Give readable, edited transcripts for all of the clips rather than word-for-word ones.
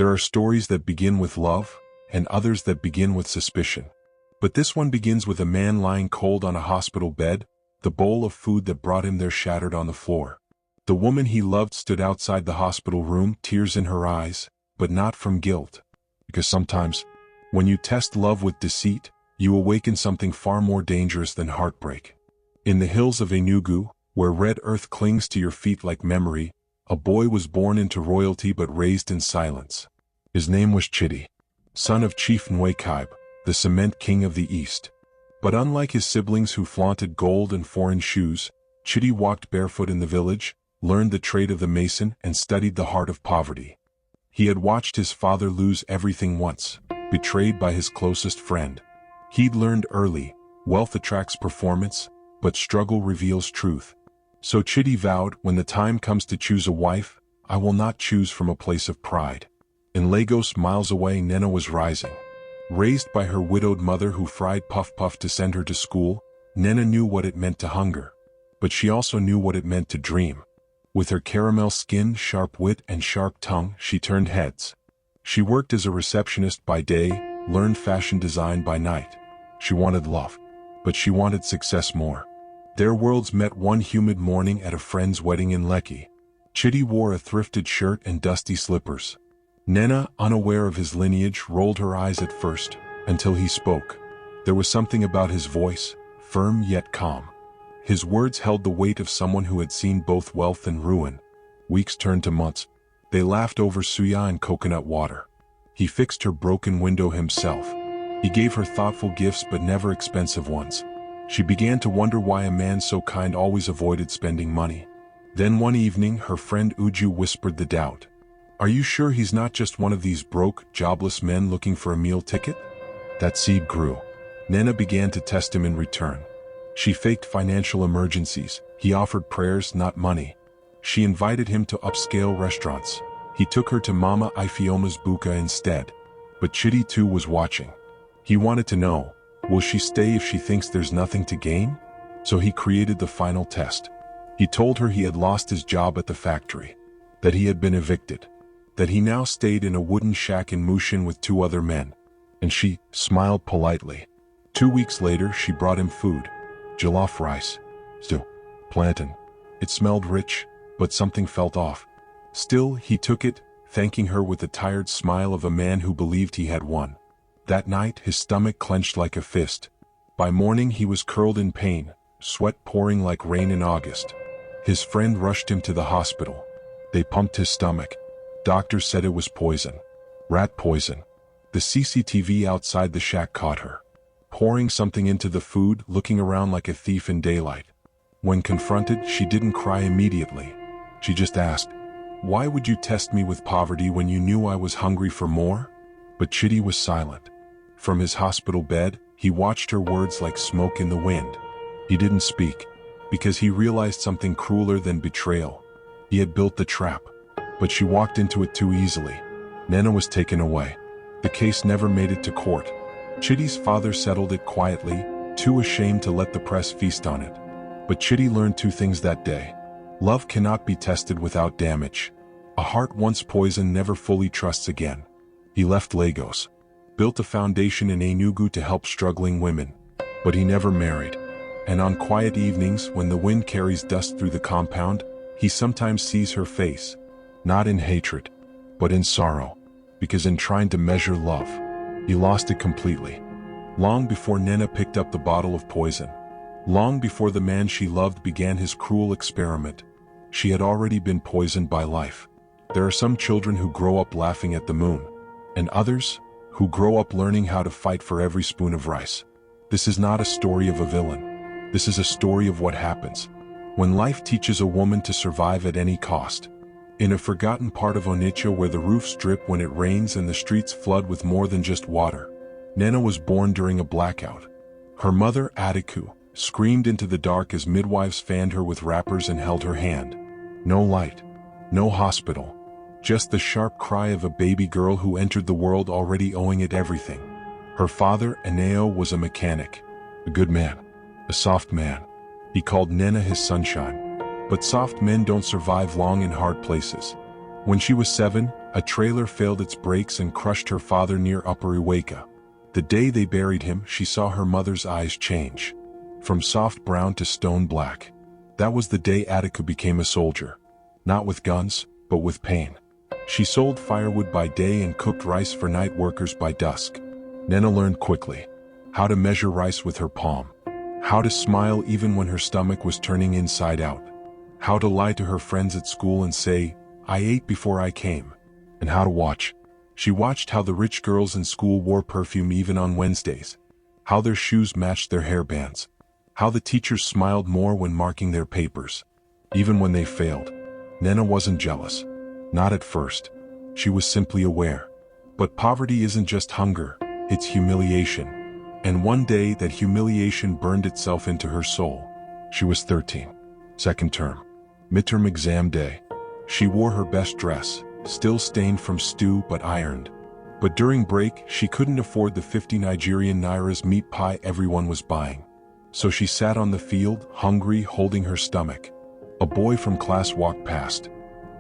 There are stories that begin with love, and others that begin with suspicion. But this one begins with a man lying cold on a hospital bed, the bowl of food that brought him there shattered on the floor. The woman he loved stood outside the hospital room, tears in her eyes, but not from guilt. Because sometimes, when you test love with deceit, you awaken something far more dangerous than heartbreak. In the hills of Enugu, where red earth clings to your feet like memory, a boy was born into royalty but raised in silence. His name was Chidi, son of Chief Nwakaib, the cement king of the East. But unlike his siblings who flaunted gold and foreign shoes, Chidi walked barefoot in the village, learned the trade of the mason, and studied the heart of poverty. He had watched his father lose everything once, betrayed by his closest friend. He'd learned early, wealth attracts performance, but struggle reveals truth. So Chidi vowed, when the time comes to choose a wife, I will not choose from a place of pride. In Lagos, miles away, Nena was rising. Raised by her widowed mother who fried puff-puff to send her to school, Nena knew what it meant to hunger. But she also knew what it meant to dream. With her caramel skin, sharp wit, and sharp tongue, she turned heads. She worked as a receptionist by day, learned fashion design by night. She wanted love, but she wanted success more. Their worlds met one humid morning at a friend's wedding in Lekki. Chidi wore a thrifted shirt and dusty slippers. Nena, unaware of his lineage, rolled her eyes at first, until he spoke. There was something about his voice, firm yet calm. His words held the weight of someone who had seen both wealth and ruin. Weeks turned to months. They laughed over suya and coconut water. He fixed her broken window himself. He gave her thoughtful gifts but never expensive ones. She began to wonder why a man so kind always avoided spending money. Then one evening, her friend Uju whispered the doubt. Are you sure he's not just one of these broke, jobless men looking for a meal ticket? That seed grew. Nena began to test him in return. She faked financial emergencies. He offered prayers, not money. She invited him to upscale restaurants. He took her to Mama Ifeoma's buka instead. But Chidi too was watching. He wanted to know, will she stay if she thinks there's nothing to gain? So he created the final test. He told her he had lost his job at the factory, that he had been evicted, that he now stayed in a wooden shack in Mushin with 2 other men. And she smiled politely. 2 weeks later, she brought him food. Jollof rice, stew, plantain. It smelled rich, but something felt off. Still, he took it, thanking her with the tired smile of a man who believed he had won. That night, his stomach clenched like a fist. By morning, he was curled in pain, sweat pouring like rain in August. His friend rushed him to the hospital. They pumped his stomach. Doctors said it was poison. Rat poison. The CCTV outside the shack caught her pouring something into the food, looking around like a thief in daylight. When confronted, she didn't cry immediately. She just asked, why would you test me with poverty when you knew I was hungry for more? But Chidi was silent. From his hospital bed, he watched her words like smoke in the wind. He didn't speak, because he realized something crueler than betrayal. He had built the trap, but she walked into it too easily. Nena was taken away. The case never made it to court. Chidi's father settled it quietly, too ashamed to let the press feast on it. But Chidi learned 2 things that day. Love cannot be tested without damage. A heart once poisoned never fully trusts again. He left Lagos, built a foundation in Enugu to help struggling women. But he never married. And on quiet evenings, when the wind carries dust through the compound, he sometimes sees her face, not in hatred, but in sorrow. Because in trying to measure love, he lost it completely. Long before Nena picked up the bottle of poison, long before the man she loved began his cruel experiment, she had already been poisoned by life. There are some children who grow up laughing at the moon, and others who grow up learning how to fight for every spoon of rice. This is not a story of a villain. This is a story of what happens when life teaches a woman to survive at any cost. In a forgotten part of Onitsha where the roofs drip when it rains and the streets flood with more than just water, Nena was born during a blackout. Her mother, Adiku, screamed into the dark as midwives fanned her with wrappers and held her hand. No light, no hospital, just the sharp cry of a baby girl who entered the world already owing it everything. Her father, Aneo, was a mechanic, a good man, a soft man. He called Nena his sunshine. But soft men don't survive long in hard places. When she was 7, a trailer failed its brakes and crushed her father near Upper Iwaka. The day they buried him, she saw her mother's eyes change, from soft brown to stone black. That was the day Attica became a soldier. Not with guns, but with pain. She sold firewood by day and cooked rice for night workers by dusk. Nena learned quickly how to measure rice with her palm, how to smile even when her stomach was turning inside out, how to lie to her friends at school and say, "I ate before I came," and how to watch. She watched how the rich girls in school wore perfume even on Wednesdays, how their shoes matched their hairbands, how the teachers smiled more when marking their papers, even when they failed. Nena wasn't jealous. Not at first. She was simply aware. But poverty isn't just hunger, it's humiliation. And one day that humiliation burned itself into her soul. She was 13. Second term. Midterm exam day. She wore her best dress, still stained from stew but ironed. But during break, she couldn't afford the 50 Nigerian nairas meat pie everyone was buying. So she sat on the field, hungry, holding her stomach. A boy from class walked past.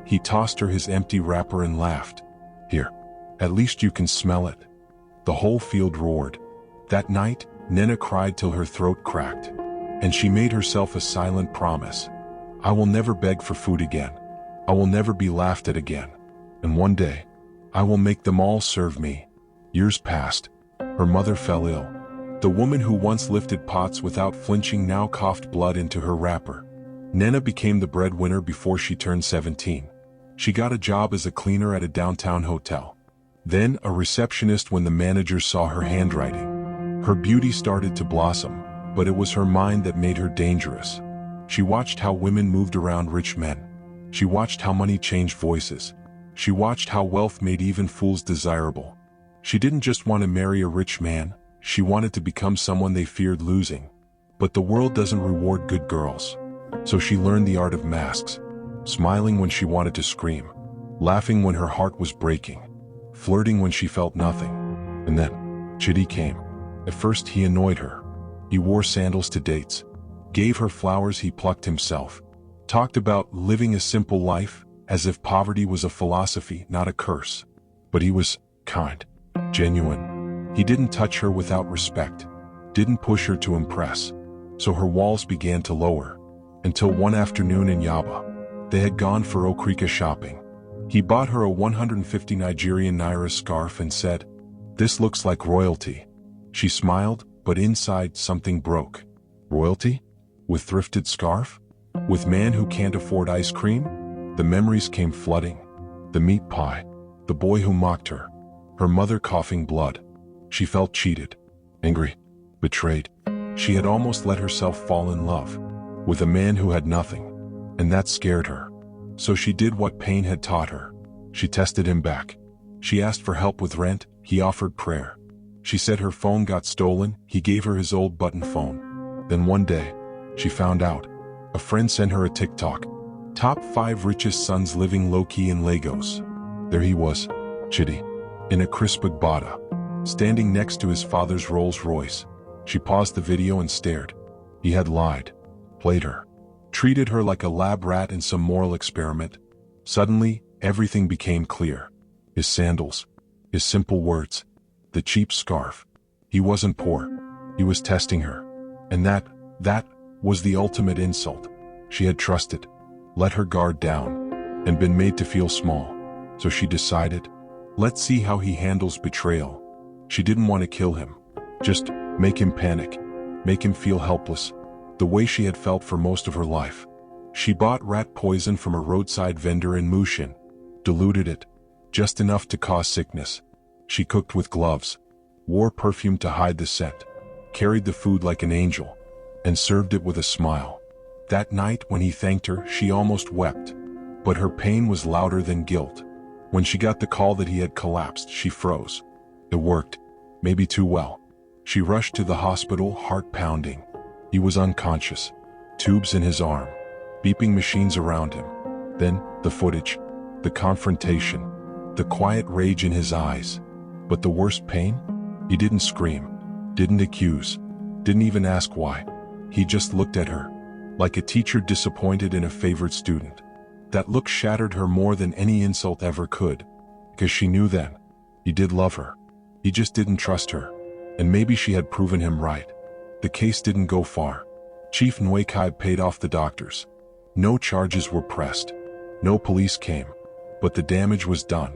He tossed her his empty wrapper and laughed. "Here, at least you can smell it." The whole field roared. That night, Nena cried till her throat cracked. And she made herself a silent promise. "I will never beg for food again. I will never be laughed at again. And one day, I will make them all serve me." Years passed. Her mother fell ill. The woman who once lifted pots without flinching now coughed blood into her wrapper. Nena became the breadwinner before she turned 17. She got a job as a cleaner at a downtown hotel. Then a receptionist when the manager saw her handwriting. Her beauty started to blossom, but it was her mind that made her dangerous. She watched how women moved around rich men. She watched how money changed voices. She watched how wealth made even fools desirable. She didn't just want to marry a rich man, she wanted to become someone they feared losing. But the world doesn't reward good girls. So she learned the art of masks. Smiling when she wanted to scream, laughing when her heart was breaking, flirting when she felt nothing. And then, Chidi came. At first he annoyed her. He wore sandals to dates, gave her flowers he plucked himself, talked about living a simple life, as if poverty was a philosophy, not a curse. But he was kind, genuine. He didn't touch her without respect, didn't push her to impress. So her walls began to lower, until one afternoon in Yaba, they had gone for Okrika shopping. He bought her a 150 Nigerian naira scarf and said, "This looks like royalty." She smiled, but inside something broke. Royalty? With thrifted scarf? With man who can't afford ice cream? The memories came flooding. The meat pie. The boy who mocked her. Her mother coughing blood. She felt cheated. Angry. Betrayed. She had almost let herself fall in love with a man who had nothing. And that scared her. So she did what pain had taught her. She tested him back. She asked for help with rent, he offered prayer. She said her phone got stolen, he gave her his old button phone. Then one day, she found out. A friend sent her a TikTok. Top 5 richest sons living low-key in Lagos. There he was, Chidi, in a crisp Agbada, standing next to his father's Rolls Royce. She paused the video and stared. He had lied, played her, treated her like a lab rat in some moral experiment. Suddenly, everything became clear. His sandals, his simple words, the cheap scarf. He wasn't poor. He was testing her. And that was the ultimate insult. She had trusted, let her guard down, and been made to feel small. So she decided, let's see how he handles betrayal. She didn't want to kill him, just make him panic, make him feel helpless, the way she had felt for most of her life. She bought rat poison from a roadside vendor in Mushin, diluted it, just enough to cause sickness. She cooked with gloves, wore perfume to hide the scent, carried the food like an angel, and served it with a smile. That night when he thanked her, she almost wept. But her pain was louder than guilt. When she got the call that he had collapsed, she froze. It worked, maybe too well. She rushed to the hospital, heart pounding. He was unconscious, tubes in his arm, beeping machines around him. Then, the footage, the confrontation, the quiet rage in his eyes. But the worst pain? He didn't scream, didn't accuse, didn't even ask why. He just looked at her, like a teacher disappointed in a favorite student. That look shattered her more than any insult ever could, because she knew then, he did love her. He just didn't trust her, and maybe she had proven him right. The case didn't go far. Chief Nwakaib paid off the doctors. No charges were pressed. No police came. But the damage was done.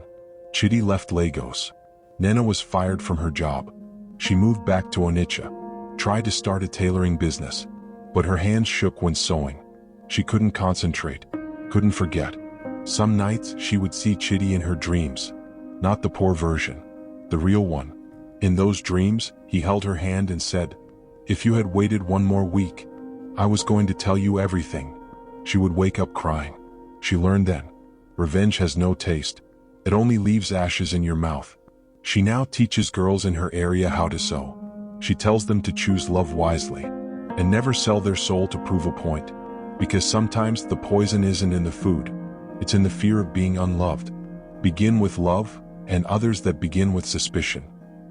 Chidi left Lagos. Nena was fired from her job. She moved back to Onitsha, tried to start a tailoring business, but her hands shook when sewing. She couldn't concentrate, couldn't forget. Some nights she would see Chidi in her dreams, not the poor version, the real one. In those dreams, he held her hand and said, "If you had waited one more week, I was going to tell you everything." She would wake up crying. She learned then, revenge has no taste. It only leaves ashes in your mouth. She now teaches girls in her area how to sew. She tells them to choose love wisely and never sell their soul to prove a point. Because sometimes the poison isn't in the food, it's in the fear of being unloved. Begin with love, and others that begin with suspicion.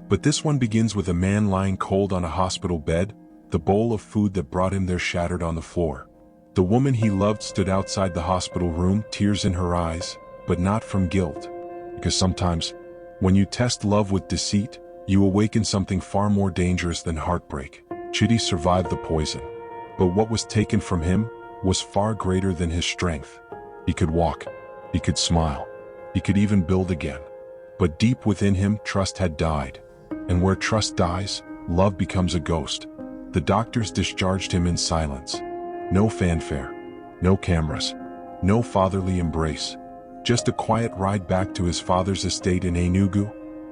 But this one begins with a man lying cold on a hospital bed, the bowl of food that brought him there shattered on the floor. The woman he loved stood outside the hospital room, tears in her eyes, but not from guilt. Because sometimes, when you test love with deceit, you awaken something far more dangerous than heartbreak. Chidi survived the poison, but what was taken from him was far greater than his strength. He could walk, he could smile, he could even build again. But deep within him, trust had died. And where trust dies, love becomes a ghost. The doctors discharged him in silence. No fanfare, no cameras, no fatherly embrace. Just a quiet ride back to his father's estate in Enugu,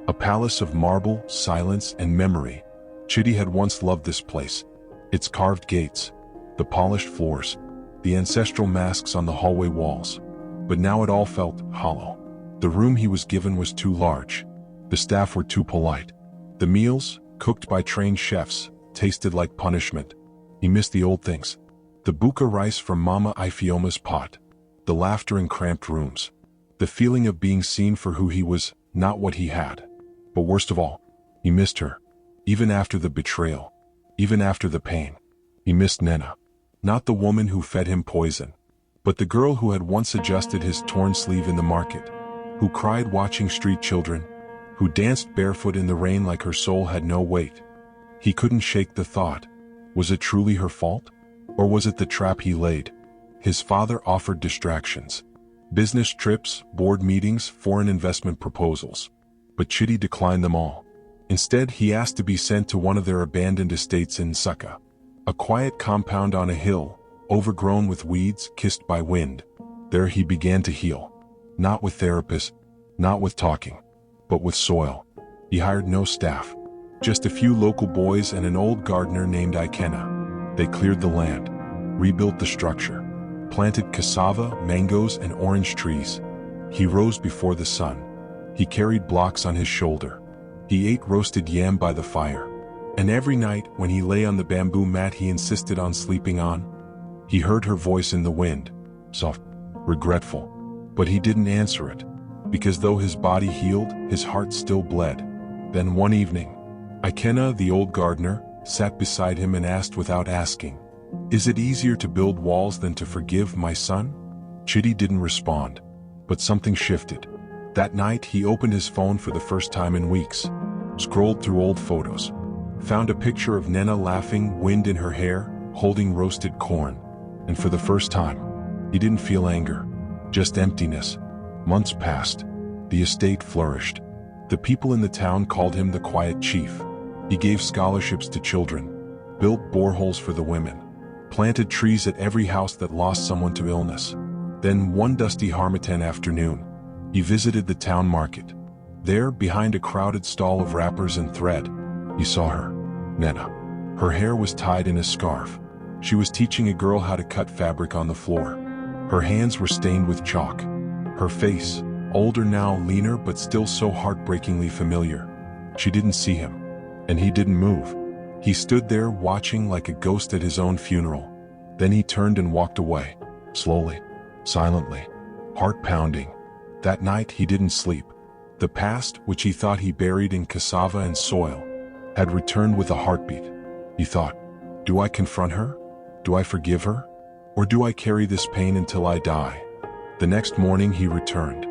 a palace of marble, silence, and memory. Chidi had once loved this place. Its carved gates, the polished floors, the ancestral masks on the hallway walls. But now it all felt hollow. The room he was given was too large. The staff were too polite. The meals, cooked by trained chefs, tasted like punishment. He missed the old things. The buka rice from Mama Ifeoma's pot. The laughter in cramped rooms. The feeling of being seen for who he was, not what he had. But worst of all, he missed her. Even after the betrayal. Even after the pain. He missed Nena. Not the woman who fed him poison, but the girl who had once adjusted his torn sleeve in the market, who cried watching street children, who danced barefoot in the rain like her soul had no weight. He couldn't shake the thought. Was it truly her fault? Or was it the trap he laid? His father offered distractions. Business trips, board meetings, foreign investment proposals. But Chidi declined them all. Instead, he asked to be sent to one of their abandoned estates in Nsukka. A quiet compound on a hill, overgrown with weeds, kissed by wind. There he began to heal. Not with therapists, not with talking, but with soil. He hired no staff. Just a few local boys and an old gardener named Ikena. They cleared the land, rebuilt the structure, planted cassava, mangoes, and orange trees. He rose before the sun. He carried blocks on his shoulder. He ate roasted yam by the fire. And every night, when he lay on the bamboo mat he insisted on sleeping on, he heard her voice in the wind, soft, regretful. But he didn't answer it, because though his body healed, his heart still bled. Then one evening, Ikena, the old gardener, sat beside him and asked without asking, "Is it easier to build walls than to forgive, my son?" Chidi didn't respond, but something shifted. That night he opened his phone for the first time in weeks, scrolled through old photos, found a picture of Nena laughing, wind in her hair, holding roasted corn. And for the first time, he didn't feel anger, just emptiness. Months passed. The estate flourished. The people in the town called him the quiet chief. He gave scholarships to children, built boreholes for the women, planted trees at every house that lost someone to illness. Then one dusty harmattan afternoon, he visited the town market. There, behind a crowded stall of wrappers and thread, he saw her, Nena. Her hair was tied in a scarf. She was teaching a girl how to cut fabric on the floor. Her hands were stained with chalk. Her face, older now, leaner but still so heartbreakingly familiar. She didn't see him, and he didn't move. He stood there watching like a ghost at his own funeral. Then he turned and walked away, slowly, silently, heart pounding. That night he didn't sleep. The past, which he thought he buried in cassava and soil, had returned with a heartbeat. He thought, do I confront her? Do I forgive her? Or do I carry this pain until I die? The next morning he returned.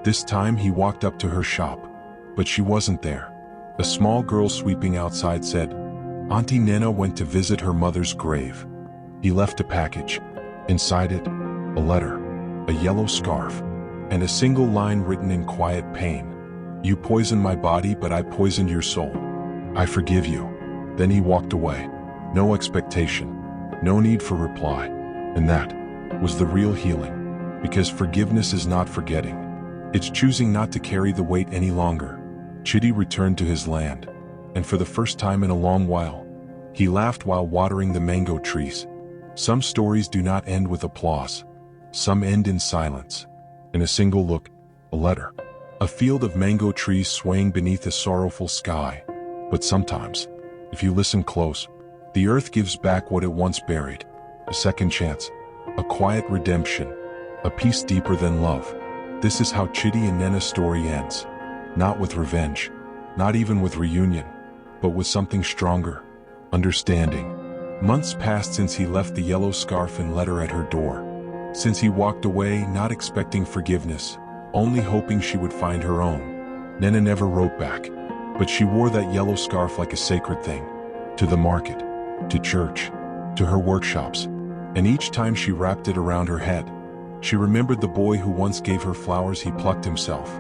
This time he walked up to her shop, but she wasn't there. A small girl sweeping outside said, "Auntie Nena went to visit her mother's grave." He left a package. Inside it, a letter, a yellow scarf, and a single line written in quiet pain. "You poisoned my body, but I poisoned your soul. I forgive you." Then he walked away. No expectation, no need for reply. And that was the real healing. Because forgiveness is not forgetting. It's choosing not to carry the weight any longer. Chitty returned to his land, and for the first time in a long while, he laughed while watering the mango trees. Some stories do not end with applause. Some end in silence. In a single look, a letter. A field of mango trees swaying beneath a sorrowful sky. But sometimes, if you listen close, the earth gives back what it once buried. A second chance, a quiet redemption, a peace deeper than love. This is how Chitty and Nena's story ends. Not with revenge, not even with reunion, but with something stronger, understanding. Months passed since he left the yellow scarf and letter at her door. Since he walked away, not expecting forgiveness, only hoping she would find her own. Nena never wrote back, but she wore that yellow scarf like a sacred thing. To the market, to church, to her workshops, and each time she wrapped it around her head, she remembered the boy who once gave her flowers he plucked himself,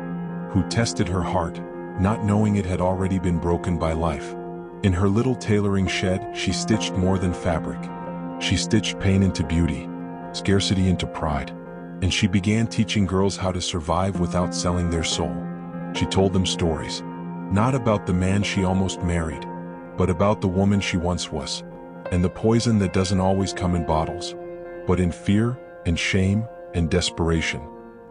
who tested her heart, not knowing it had already been broken by life. In her little tailoring shed, she stitched more than fabric. She stitched pain into beauty, scarcity into pride, and she began teaching girls how to survive without selling their soul. She told them stories, not about the man she almost married, but about the woman she once was, and the poison that doesn't always come in bottles, but in fear and shame and desperation.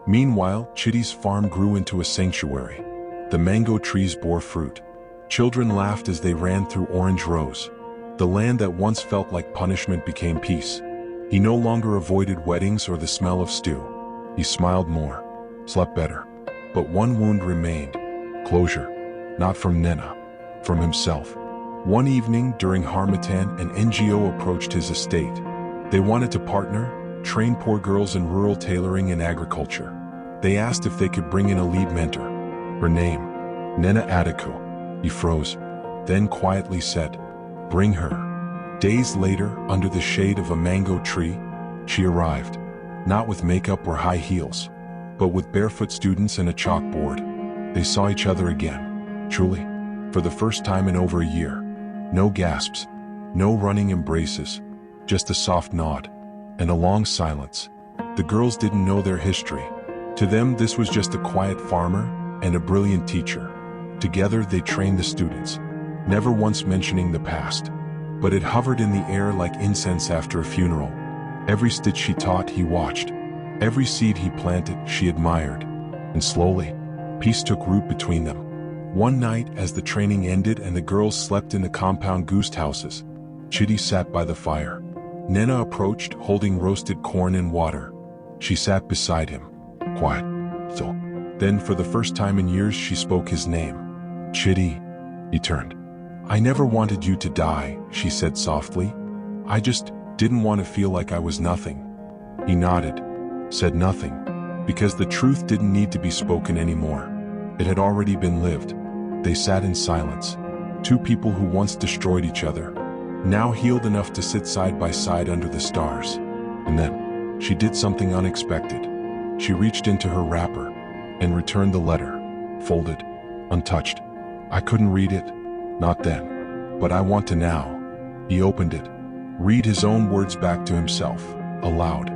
Meanwhile, Chitty's farm grew into a sanctuary. The mango trees bore fruit. Children laughed as they ran through orange rows. The land that once felt like punishment became peace. He no longer avoided weddings or the smell of stew. He smiled more, slept better. But one wound remained. Closure. Not from Nena, from himself. One evening during Harmattan, an NGO approached his estate. They wanted to partner, train poor girls in rural tailoring and agriculture. They asked if they could bring in a lead mentor. Her name, Nena Adiku. He froze, then quietly said, "Bring her." Days later, under the shade of a mango tree, she arrived, not with makeup or high heels, but with barefoot students and a chalkboard. They saw each other again, truly, for the first time in over a year. No gasps, no running embraces, just a soft nod, and a long silence. The girls didn't know their history. To them, this was just a quiet farmer and a brilliant teacher. Together, they trained the students, never once mentioning the past. But it hovered in the air like incense after a funeral. Every stitch she taught, he watched. Every seed he planted, she admired. And slowly, peace took root between them. One night, as the training ended and the girls slept in the compound ghost houses, Chitty sat by the fire. Nena approached, holding roasted corn and water. She sat beside him, quiet, still. Then, for the first time in years, she spoke his name. "Chitty." He turned. "I never wanted you to die," she said softly. "I just didn't want to feel like I was nothing." He nodded, said nothing, because the truth didn't need to be spoken anymore. It had already been lived. They sat in silence. Two people who once destroyed each other, now healed enough to sit side by side under the stars. And then, she did something unexpected. She reached into her wrapper and returned the letter, folded, untouched. "I couldn't read it, not then, but I want to now." He opened it, read his own words back to himself, aloud.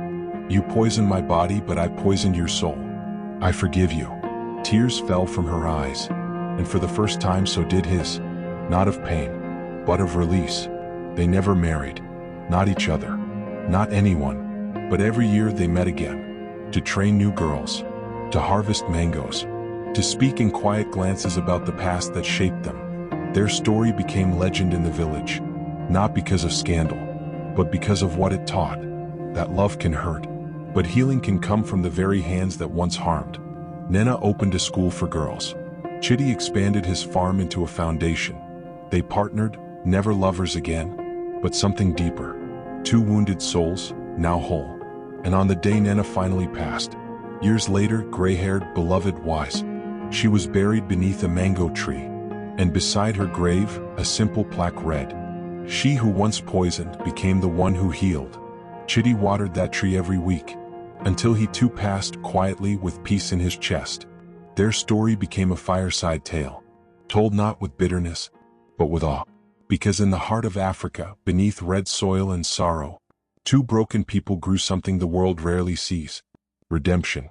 "You poisoned my body, but I poisoned your soul. I forgive you." Tears fell from her eyes, and for the first time so did his, not of pain, but of release. They never married, not each other, not anyone, but every year they met again, to train new girls, to harvest mangoes, to speak in quiet glances about the past that shaped them. Their story became legend in the village, not because of scandal, but because of what it taught, that love can hurt, but healing can come from the very hands that once harmed. Nena opened a school for girls. Chitty expanded his farm into a foundation. They partnered, never lovers again, but something deeper. Two wounded souls, now whole. And on the day Nena finally passed, Years later, gray-haired, beloved wise, she was buried beneath a mango tree, and beside her grave, a simple plaque read, "She who once poisoned became the one who healed." Chitty watered that tree every week, until he too passed quietly with peace in his chest. Their story became a fireside tale, told not with bitterness, but with awe. Because in the heart of Africa, beneath red soil and sorrow, two broken people grew something the world rarely sees: redemption.